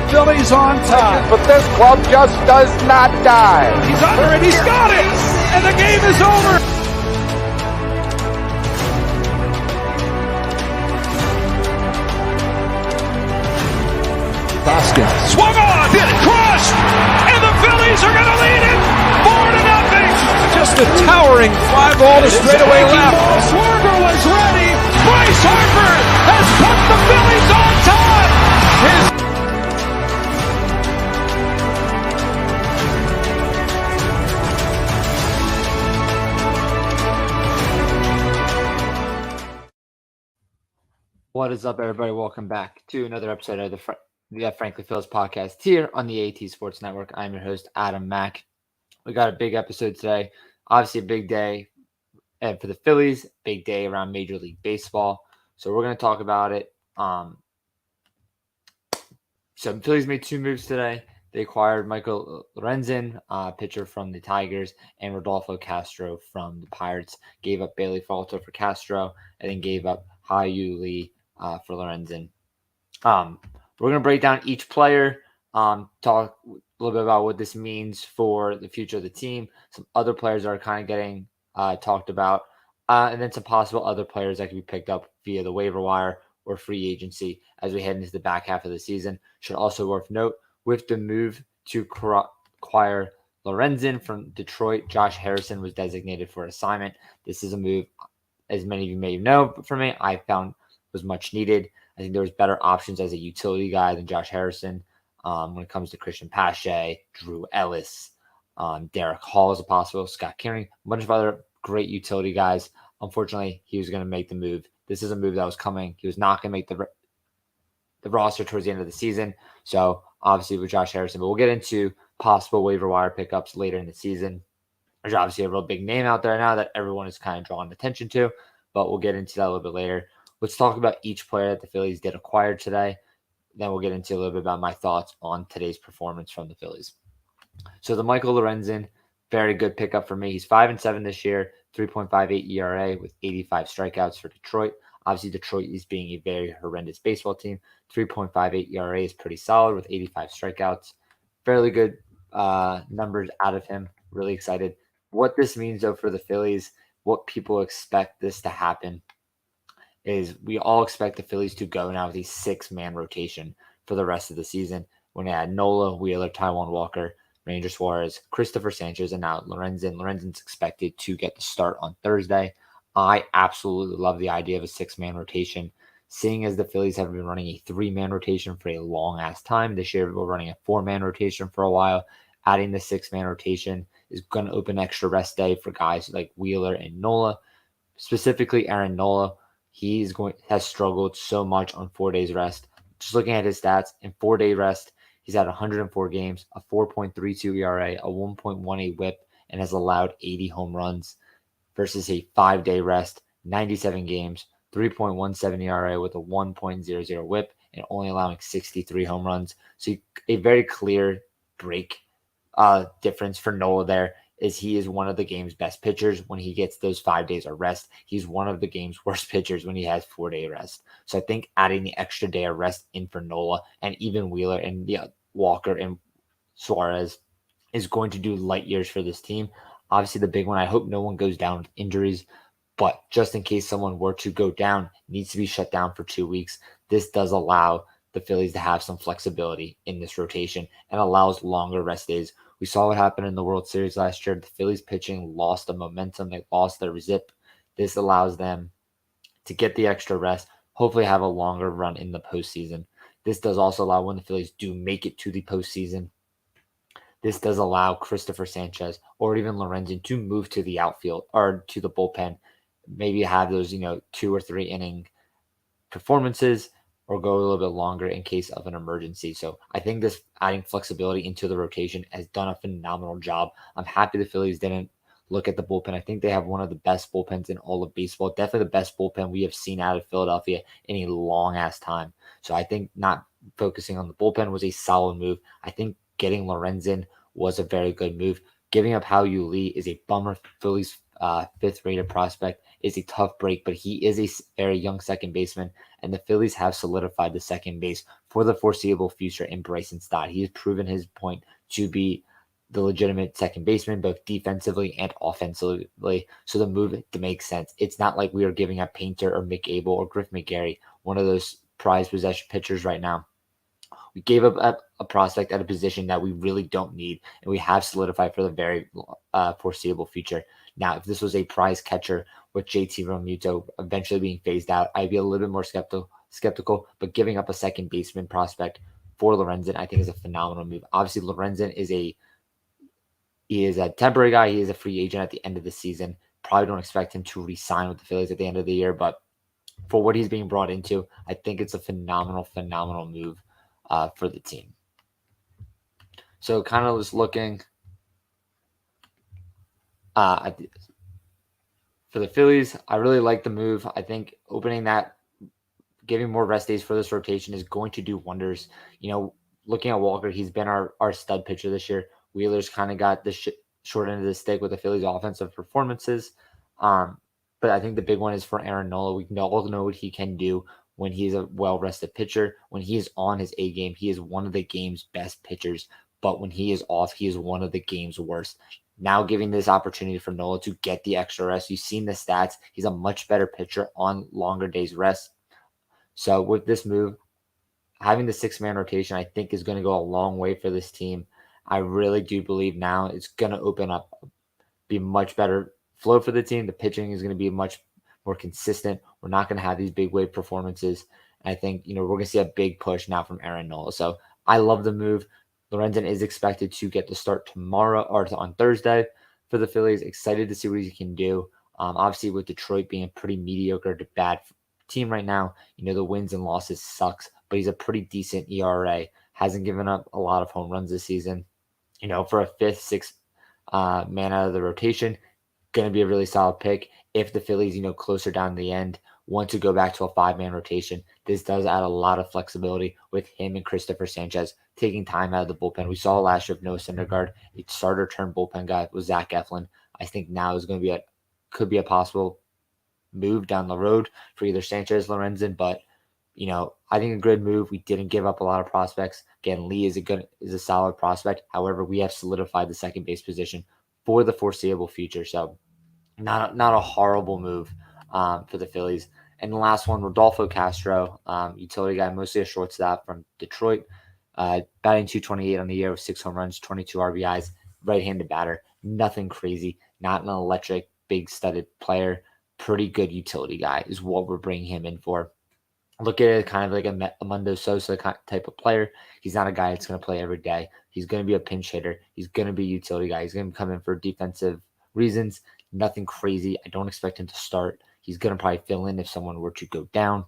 Phillies on top. But this club just does not die. He's under it. He's got it. And the game is over. Hoskins swung on, crushed, and the Phillies are going to lead it 4-0. Just a towering fly ball to straightaway left. Schwarber was ready. Bryce Harper has put the Phillies on top. What is up, everybody? Welcome back to another episode of the Phrankly Phils podcast here on the AT Sports Network. I'm your host, Adam Mack. We got a big episode today. Obviously, a big day and for the Phillies, big day around Major League Baseball. So we're going to talk about it. So the Phillies made two moves today. They acquired Michael Lorenzen, pitcher from the Tigers, and Rodolfo Castro from the Pirates. Gave up Bailey Falter for Castro, and then gave up Hyu Lee for Lorenzen. We're going to break down each player, talk a little bit about what this means for the future of the team. Some other players that are kind of getting talked about, and then some possible other players that could be picked up via the waiver wire or free agency as we head into the back half of the season. Should also worth note, with the move to acquire Lorenzen from Detroit, Josh Harrison was designated for assignment. This is a move, as many of you may know from me, I found was much needed. I think there was better options as a utility guy than Josh Harrison when it comes to Christian Pache, Drew Ellis, Derek Hall is a possible, Scott Catering, a bunch of other great utility guys. Unfortunately, he was going to make the move. This is a move that was coming. He was not going to make the roster towards the end of the season. So obviously with Josh Harrison, but we'll get into possible waiver wire pickups later in the season. There's obviously a real big name out there now that everyone is kind of drawing attention to, but we'll get into that a little bit later. Let's talk about each player that the Phillies did acquire today. Then we'll get into a little bit about my thoughts on today's performance from the Phillies. So the Michael Lorenzen, very good pickup for me. He's 5-7 this year, 3.58 ERA with 85 strikeouts for Detroit. Obviously, Detroit is being a very horrendous baseball team. 3.58 ERA is pretty solid with 85 strikeouts. Fairly good numbers out of him. Really excited. What this means, though, for the Phillies, what people expect this to happen is we all expect the Phillies to go now with a 6-man rotation for the rest of the season when they had Nola, Wheeler, Taijuan Walker, Ranger Suarez, Christopher Sanchez, and now Lorenzen. Lorenzen's expected to get the start on Thursday. I absolutely love the idea of a 6-man rotation, seeing as the Phillies have been running a 3-man rotation for a long-ass time. This year, we're running a 4-man rotation for a while. Adding the 6-man rotation is going to open extra rest day for guys like Wheeler and Nola, specifically Aaron Nola. Has struggled so much on 4 days rest. Just looking at his stats, in 4-day rest, he's had 104 games, a 4.32 ERA, a 1.18 WHIP, and has allowed 80 home runs versus a 5-day rest, 97 games, 3.17 ERA with a 1.00 WHIP, and only allowing 63 home runs. So a very clear break difference for Nola there. He is one of the game's best pitchers when he gets those 5 days of rest. He's one of the game's worst pitchers when he has 4-day rest. So I think adding the extra day of rest in for Nola and even Wheeler and Walker and Suarez is going to do light years for this team. Obviously, the big one, I hope no one goes down with injuries, but just in case someone were to go down, needs to be shut down for 2 weeks. This does allow the Phillies to have some flexibility in this rotation and allows longer rest days. We saw what happened in the World Series last year. The Phillies pitching lost the momentum. They lost their zip. This allows them to get the extra rest, hopefully have a longer run in the postseason. This does also allow when the Phillies do make it to the postseason, this does allow Christopher Sanchez or even Lorenzen to move to the outfield or to the bullpen, maybe have those, 2 or 3 inning performances or go a little bit longer in case of an emergency. So I think this adding flexibility into the rotation has done a phenomenal job. I'm happy the Phillies didn't look at the bullpen. I think they have one of the best bullpens in all of baseball. Definitely the best bullpen we have seen out of Philadelphia in a long-ass time. So I think not focusing on the bullpen was a solid move. I think getting Lorenzen was a very good move. Giving up Hyu Lee is a bummer. Phillies fifth rated prospect. Is a tough break, but he is a very young second baseman, and the Phillies have solidified the second base for the foreseeable future in Bryson Stott. He has proven his point to be the legitimate second baseman, both defensively and offensively. So the move makes sense. It's not like we are giving up Painter or Mick Abel or Griff McGarry, one of those prized possession pitchers right now. We gave up a prospect at a position that we really don't need, and we have solidified for the very foreseeable future. Now, if this was a prize catcher with JT Realmuto eventually being phased out, I'd be a little bit more skeptical, but giving up a second baseman prospect for Lorenzen, I think is a phenomenal move. Obviously, Lorenzen is a temporary guy. He is a free agent at the end of the season. Probably don't expect him to re-sign with the Phillies at the end of the year, but for what he's being brought into, I think it's a phenomenal move for the team. So kind of just looking for the Phillies, I really like the move. I think giving more rest days for this rotation is going to do wonders. Looking at Walker, he's been our stud pitcher this year. Wheeler's kind of got the short end of the stick with the Phillies' offensive performances. But I think the big one is for Aaron Nola. We all know what he can do when he's a well-rested pitcher. When he is on his A game, he is one of the game's best pitchers. But when he is off, he is one of the game's worst. Now giving this opportunity for Nola to get the extra rest. You've seen the stats. He's a much better pitcher on longer days rest. So with this move, having the six-man rotation, I think, is going to go a long way for this team. I really do believe now it's going to open up, be much better flow for the team. The pitching is going to be much more consistent. We're not going to have these big wave performances. And I think, we're going to see a big push now from Aaron Nola. So I love the move. Lorenzen is expected to get the start tomorrow or on Thursday for the Phillies. Excited to see what he can do. Obviously, with Detroit being a pretty mediocre to bad team right now, the wins and losses sucks, but he's a pretty decent ERA. Hasn't given up a lot of home runs this season. For a fifth, sixth man out of the rotation, going to be a really solid pick. If the Phillies, closer down the end, want to go back to a five-man rotation, this does add a lot of flexibility with him and Christopher Sanchez taking time out of the bullpen. We saw last year with Noah Syndergaard, a starter-turned bullpen guy with Zach Eflin. I think now is going to could be a possible move down the road for either Sanchez, Lorenzen, but I think a good move. We didn't give up a lot of prospects. Again, Lee is a solid prospect. However, we have solidified the second base position for the foreseeable future. So not a horrible move for the Phillies. And the last one, Rodolfo Castro, utility guy, mostly a shortstop from Detroit, batting .228 on the year with 6 home runs, 22 RBIs, right-handed batter. Nothing crazy. Not an electric, big studded player. Pretty good utility guy is what we're bringing him in for. Look at it kind of like a Mundo Sosa type of player. He's not a guy that's going to play every day. He's going to be a pinch hitter. He's going to be a utility guy. He's going to come in for defensive reasons. Nothing crazy. I don't expect him to start. He's going to probably fill in if someone were to go down.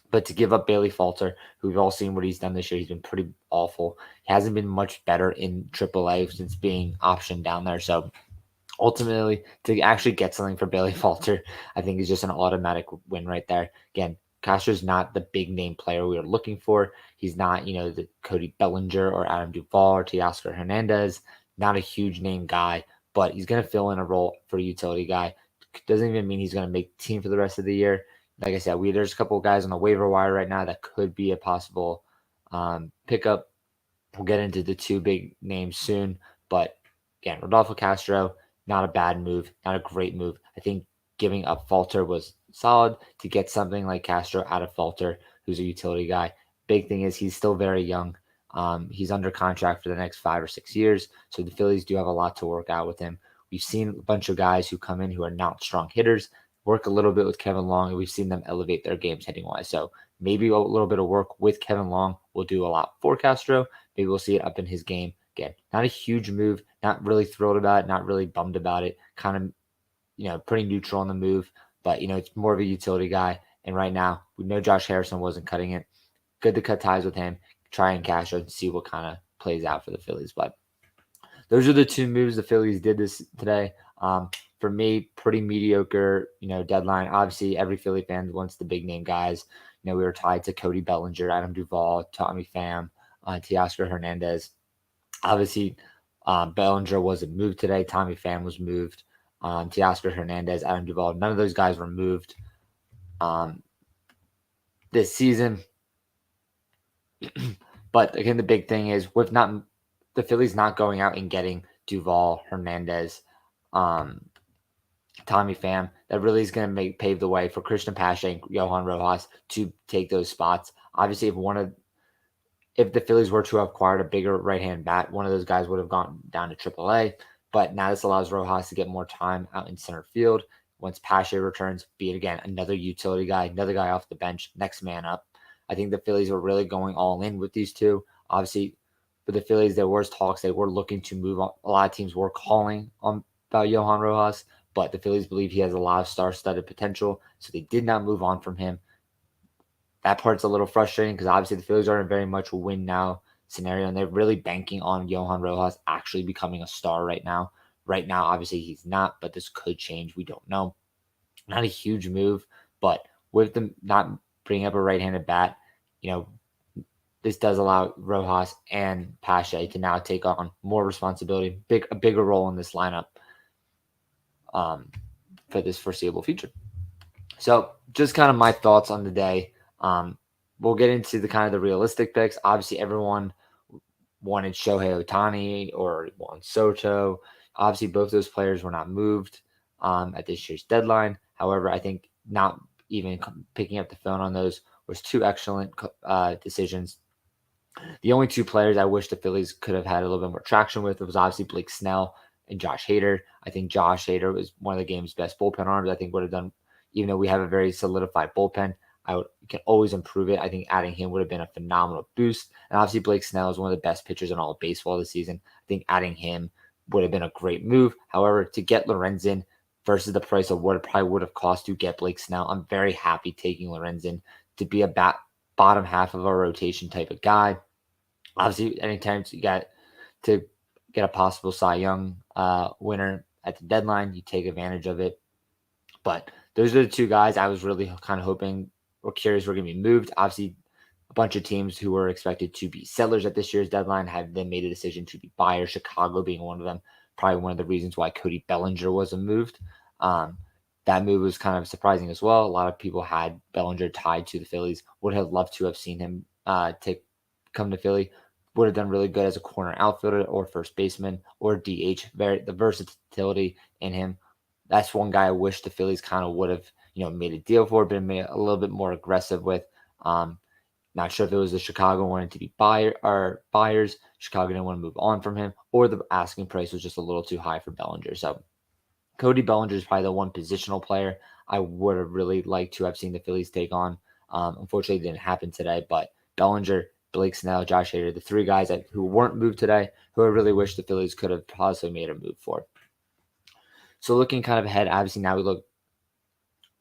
But to give up Bailey Falter, who we've all seen what he's done this year, he's been pretty awful. He hasn't been much better in AAA since being optioned down there. So ultimately, to actually get something for Bailey Falter, I think is just an automatic win right there. Again, Castro's not the big name player we were looking for. He's not, the Cody Bellinger or Adam Duvall or Teoscar Hernandez. Not a huge name guy, but he's going to fill in a role for a utility guy. Doesn't even mean he's going to make the team for the rest of the year. Like I said, there's a couple of guys on the waiver wire right now that could be a possible pickup. We'll get into the two big names soon. But again, Rodolfo Castro, not a bad move, not a great move. I think giving up Falter was solid to get something like Castro out of Falter, who's a utility guy. Big thing is he's still very young. He's under contract for the next 5 or 6 years, so the Phillies do have a lot to work out with him. We've seen a bunch of guys who come in who are not strong hitters, work a little bit with Kevin Long, and we've seen them elevate their games hitting-wise. So maybe a little bit of work with Kevin Long will do a lot for Castro. Maybe we'll see it up in his game. Again, not a huge move, not really thrilled about it, not really bummed about it. Kind of, pretty neutral on the move. But, it's more of a utility guy. And right now, we know Josh Harrison wasn't cutting it. Good to cut ties with him, try and Castro and see what kind of plays out for the Phillies. But those are the two moves the Phillies did this today. For me, pretty mediocre, deadline. Obviously, every Philly fan wants the big name guys. We were tied to Cody Bellinger, Adam Duvall, Tommy Pham, Teoscar Hernandez. Obviously, Bellinger wasn't moved today. Tommy Pham was moved. Teoscar Hernandez, Adam Duvall. None of those guys were moved this season. But again, the big thing is with not the Phillies not going out and getting Duvall, Hernandez, Tommy Pham, that really is going to pave the way for Christian Pache and Johan Rojas to take those spots. Obviously, if the Phillies were to have acquired a bigger right-hand bat, one of those guys would have gone down to AAA. But now this allows Rojas to get more time out in center field. Once Pache returns, be it again another utility guy, another guy off the bench, next man up. I think the Phillies were really going all in with these two. Obviously, for the Phillies, there was talks. They were looking to move on. A lot of teams were calling on about Johan Rojas, but the Phillies believe he has a lot of star-studded potential, so they did not move on from him. That part's a little frustrating because obviously the Phillies are in very much a win-now scenario, and they're really banking on Johan Rojas actually becoming a star right now. Right now, obviously, he's not, but this could change. We don't know. Not a huge move, but with them not bringing up a right-handed bat, this does allow Rojas and Pache to now take on more responsibility, a bigger role in this lineup for this foreseeable future. So just kind of my thoughts on the day. We'll get into the kind of the realistic picks. Obviously, everyone wanted Shohei Ohtani or Juan Soto. Obviously, both those players were not moved at this year's deadline. However, I think not even picking up the phone on those was two excellent decisions. The only two players I wish the Phillies could have had a little bit more traction with was obviously Blake Snell and Josh Hader. I think Josh Hader was one of the game's best bullpen arms. I think would have done, even though we have a very solidified bullpen, can always improve it. I think adding him would have been a phenomenal boost. And obviously Blake Snell is one of the best pitchers in all of baseball this season. I think adding him would have been a great move. However, to get Lorenzen versus the price of what it probably would have cost to get Blake Snell, I'm very happy taking Lorenzen to be a bottom half of our rotation type of guy. Obviously, anytime you got to get a possible Cy Young winner at the deadline, you take advantage of it. But those are the two guys I was really kind of hoping or curious were going to be moved. Obviously, a bunch of teams who were expected to be sellers at this year's deadline have then made a decision to be buyers, Chicago being one of them. Probably one of the reasons why Cody Bellinger wasn't moved. That move was kind of surprising as well. A lot of people had Bellinger tied to the Phillies. Would have loved to have seen him come to Philly. Would have done really good as a corner outfielder or first baseman or DH. The versatility in him. That's one guy I wish the Phillies kind of would have, made a deal for, been made a little bit more aggressive with. Not sure if it was the Chicago wanted to be buyers. Chicago didn't want to move on from him, or the asking price was just a little too high for Bellinger. So Cody Bellinger is probably the one positional player I would have really liked to have seen the Phillies take on. Unfortunately, it didn't happen today, but Bellinger, Blake Snell, Josh Hader, the three guys who weren't moved today, who I really wish the Phillies could have possibly made a move for. So looking kind of ahead, obviously now we look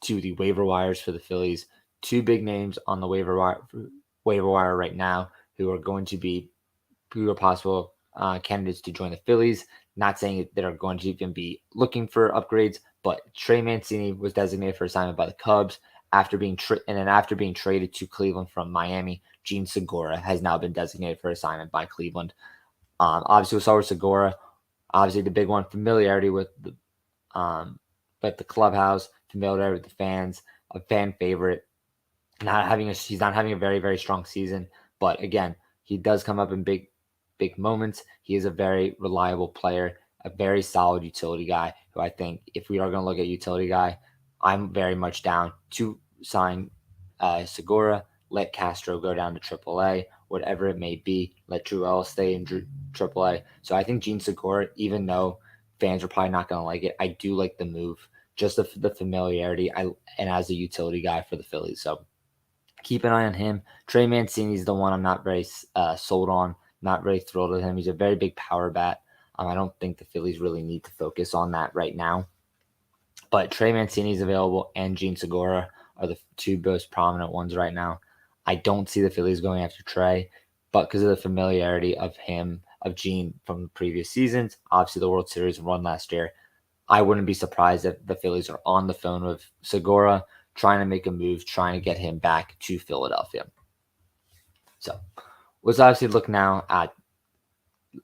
to the waiver wires for the Phillies. Two big names on the waiver wire right now who are possible candidates to join the Phillies. Not saying that are going to even be looking for upgrades, but Trey Mancini was designated for assignment by the Cubs after being traded to Cleveland from Miami. Gene Segura has now been designated for assignment by Cleveland. Obviously, we'll start with Segura. Obviously, the big one, familiarity with the clubhouse, familiarity with the fans, a fan favorite. He's not having a very, very strong season, but again, he does come up in big moments. He is a very reliable player, a very solid utility guy who I think if we are going to look at utility guy, I'm very much down to sign Segura, let Castro go down to AAA, whatever it may be. Let Drew Ellis stay in AAA. So I think Gene Segura, even though fans are probably not going to like it, I do like the move, just the familiarity and as a utility guy for the Phillies. So keep an eye on him. Trey Mancini is the one I'm not very sold on. Not very thrilled with him. He's a very big power bat. I don't think the Phillies really need to focus on that right now. But Trey Mancini is available and Gene Segura are the two most prominent ones right now. I don't see the Phillies going after Trey, but because of the familiarity of Gene from the previous seasons, obviously the World Series run last year, I wouldn't be surprised if the Phillies are on the phone with Segura, trying to make a move, trying to get him back to Philadelphia. So let's obviously look now at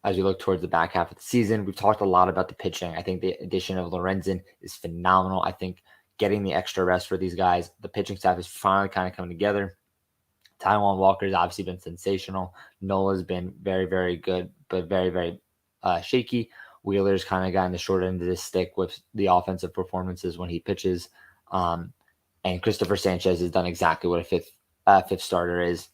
as we look towards the back half of the season. We've talked a lot about the pitching. I think the addition of Lorenzen is phenomenal. I think getting the extra rest for these guys, the pitching staff is finally kind of coming together. Taijuan Walker's obviously been sensational. Nola's been very, very good, but very, very shaky. Wheeler's kind of gotten the short end of the stick with the offensive performances when he pitches. And Christopher Sanchez has done exactly what a fifth starter is.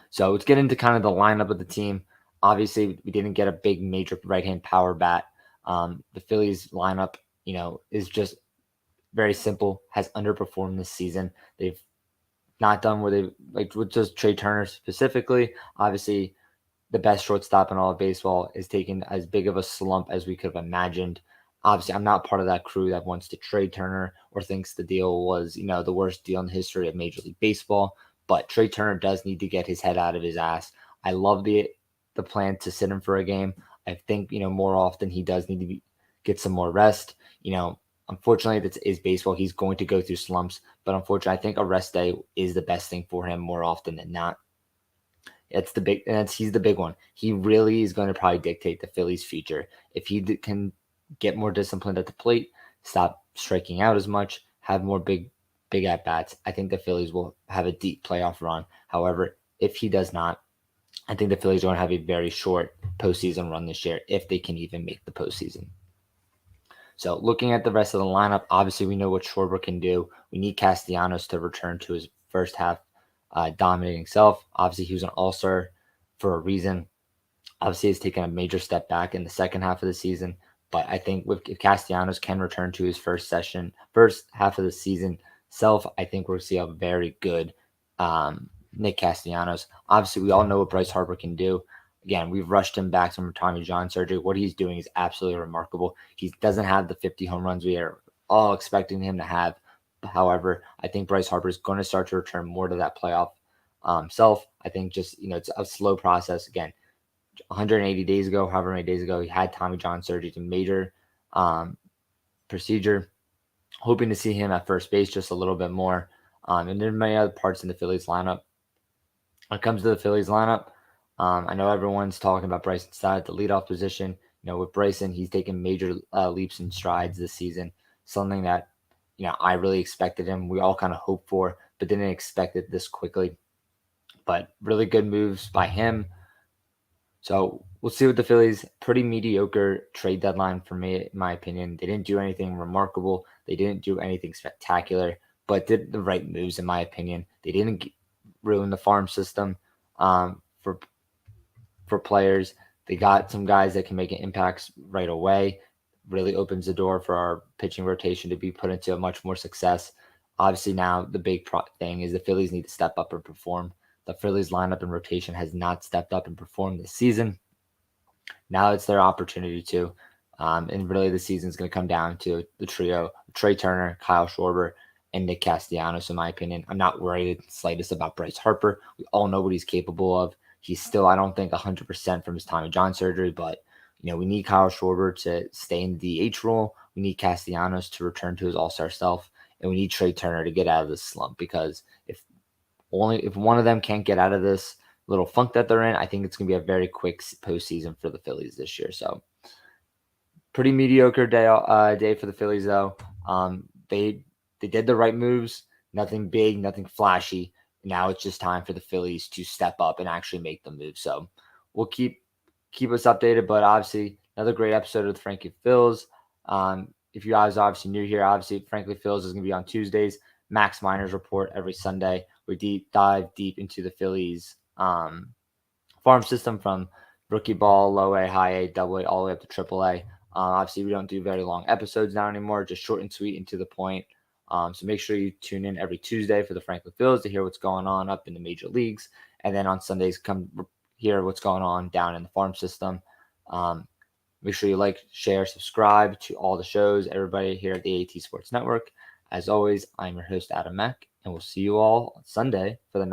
So let's get into kind of the lineup of the team. Obviously, we didn't get a big major right-hand power bat. The Phillies lineup, is just very simple, has underperformed this season. They've not done where they like with just Trey Turner specifically. Obviously, the best shortstop in all of baseball is taking as big of a slump as we could have imagined. Obviously, I'm not part of that crew that wants to trade Turner or thinks the deal was, the worst deal in the history of Major League Baseball. But Trey Turner does need to get his head out of his ass. I love the plan to sit him for a game. I think, more often he does need to get some more rest. Unfortunately, that is baseball. He's going to go through slumps, but unfortunately, I think a rest day is the best thing for him more often than not. He's the big one. He really is going to probably dictate the Phillies' future. If he can get more disciplined at the plate, stop striking out as much, have more big at-bats, I think the Phillies will have a deep playoff run. However, if he does not, I think the Phillies are going to have a very short postseason run this year, if they can even make the postseason. So looking at the rest of the lineup, obviously we know what Schwarber can do. We need Castellanos to return to his first half dominating self. Obviously, he was an all-star for a reason. Obviously, he's taken a major step back in the second half of the season. But I think if Castellanos can return to his first half of the season self, I think we'll see a very good Nick Castellanos. Obviously, we all know what Bryce Harper can do. Again, we've rushed him back from Tommy John surgery. What he's doing is absolutely remarkable. He doesn't have the 50 home runs we are all expecting him to have. However, I think Bryce Harper is going to start to return more to that playoff self. I think just, it's a slow process. Again, 180 days ago, however many days ago, he had Tommy John surgery. It's a major procedure. Hoping to see him at first base just a little bit more. And there are many other parts in the Phillies lineup. When it comes to the Phillies lineup, I know everyone's talking about Bryson Stott at the leadoff position. With Bryson, he's taken major leaps and strides this season. Something that, I really expected him. We all kind of hoped for, but didn't expect it this quickly. But really good moves by him. So we'll see what the Phillies, pretty mediocre trade deadline for me, in my opinion. They didn't do anything remarkable. They didn't do anything spectacular, but did the right moves, in my opinion. They didn't ruin the farm system for players. They got some guys that can make impacts right away. Really opens the door for our pitching rotation to be put into a much more success. Obviously, now the big thing is the Phillies need to step up and perform. The Phillies lineup and rotation has not stepped up and performed this season. Now it's their opportunity to. And really the season is going to come down to the trio, Trey Turner, Kyle Schwarber, and Nick Castellanos, in my opinion. I'm not worried the slightest about Bryce Harper. We all know what he's capable of. He's still, I don't think, 100% from his Tommy John surgery, but, we need Kyle Schwarber to stay in the DH role. We need Castellanos to return to his all-star self, and we need Trey Turner to get out of this slump, because if one of them can't get out of this little funk that they're in, I think it's going to be a very quick postseason for the Phillies this year. So pretty mediocre day for the Phillies, though. They did the right moves, nothing big, nothing flashy. Now it's just time for the Phillies to step up and actually make the move. So we'll keep us updated, but obviously another great episode of the Phrankly Phils. If you guys are obviously new here, obviously Phrankly Phils is going to be on Tuesdays. Max Miners Report every Sunday. We dive deep into the Phillies farm system from rookie ball, low A, high A, double A, all the way up to triple A. Obviously, we don't do very long episodes now anymore, just short and sweet and to the point. So make sure you tune in every Tuesday for the Phrankly Phils to hear what's going on up in the major leagues. And then on Sundays, come hear what's going on down in the farm system. Make sure you like, share, subscribe to all the shows, everybody here at the AT Sports Network. As always, I'm your host, Adam Mack, and we'll see you all on Sunday for the Mac.